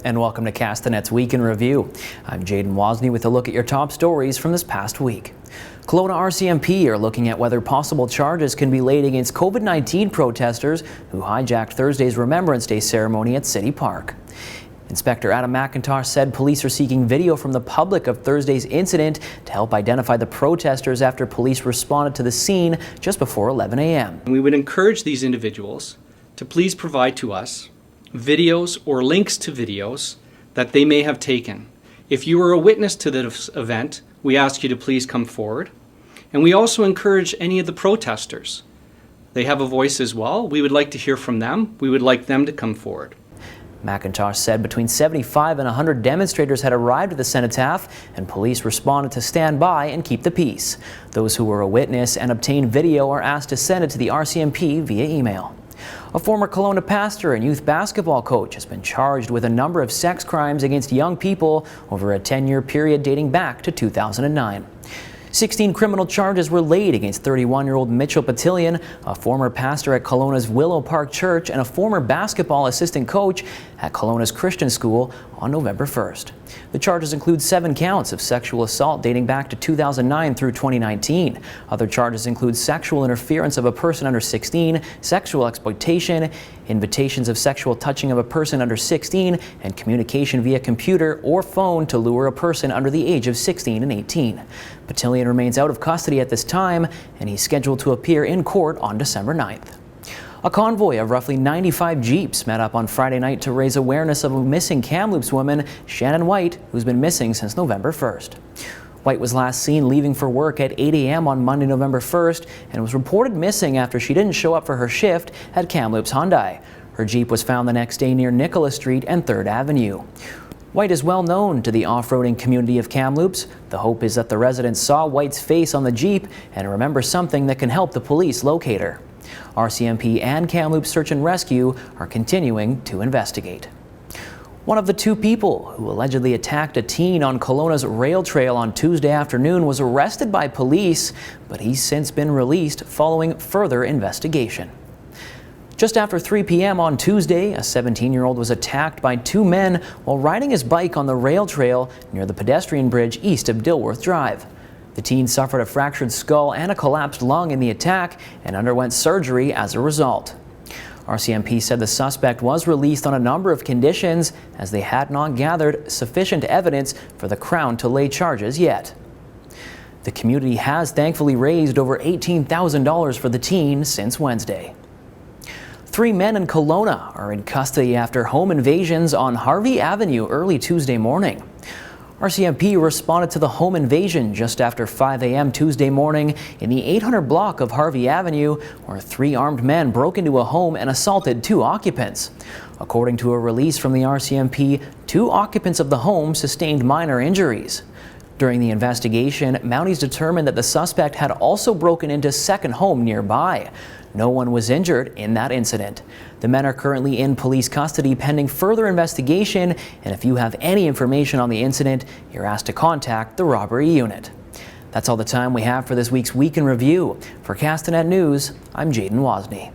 and welcome to Castanet's Week in Review. I'm Jaden Wozni with a look at your top stories from this past week. Kelowna RCMP are looking at whether possible charges can be laid against COVID-19 protesters who hijacked Thursday's Remembrance Day ceremony at City Park. Inspector Adam McIntosh said police are seeking video from the public of Thursday's incident to help identify the protesters after police responded to the scene just before 11 a.m. We would encourage these individuals to please provide to us videos or links to videos that they may have taken. If you were a witness to this event, we ask you to please come forward. And we also encourage any of the protesters. They have a voice as well. We would like to hear from them. We would like them to come forward. McIntosh said between 75 and 100 demonstrators had arrived at the cenotaph, and police responded to stand by and keep the peace. Those who were a witness and obtained video are asked to send it to the RCMP via email. A former Kelowna pastor and youth basketball coach has been charged with a number of sex crimes against young people over a 10-year period dating back to 2009. 16 criminal charges were laid against 31-year-old Mitchell Patillion, a former pastor at Kelowna's Willow Park Church and a former basketball assistant coach at Kelowna's Christian School on November 1st. The charges include 7 counts of sexual assault dating back to 2009 through 2019. Other charges include sexual interference of a person under 16, sexual exploitation, invitations of sexual touching of a person under 16, and communication via computer or phone to lure a person under the age of 16 and 18. Patillion remains out of custody at this time, and he's scheduled to appear in court on December 9th. A convoy of roughly 95 Jeeps met up on Friday night to raise awareness of a missing Kamloops woman, Shannon White, who's been missing since November 1st. White was last seen leaving for work at 8 a.m. on Monday, November 1st, and was reported missing after she didn't show up for her shift at Kamloops Hyundai. Her Jeep was found the next day near Nicholas Street and 3rd Avenue. White is well known to the off-roading community of Kamloops. The hope is that the residents saw White's face on the Jeep and remember something that can help the police locate her. RCMP and Kamloops Search and Rescue are continuing to investigate. One of the 2 people who allegedly attacked a teen on Kelowna's rail trail on Tuesday afternoon was arrested by police, but he's since been released following further investigation. Just after 3 p.m. on Tuesday, a 17-year-old was attacked by 2 men while riding his bike on the rail trail near the pedestrian bridge east of Dilworth Drive. The teen suffered a fractured skull and a collapsed lung in the attack and underwent surgery as a result. RCMP said the suspect was released on a number of conditions as they had not gathered sufficient evidence for the Crown to lay charges yet. The community has thankfully raised over $18,000 for the teen since Wednesday. 3 men in Kelowna are in custody after home invasions on Harvey Avenue early Tuesday morning. RCMP responded to the home invasion just after 5 a.m. Tuesday morning in the 800 block of Harvey Avenue, where 3 armed men broke into a home and assaulted 2 occupants. According to a release from the RCMP, 2 occupants of the home sustained minor injuries. During the investigation, Mounties determined that the suspect had also broken into a second home nearby. No one was injured in that incident. The men are currently in police custody pending further investigation, and if you have any information on the incident, you're asked to contact the robbery unit. That's all the time we have for this week's Week in Review. For Castanet News, I'm Jaden Wozni.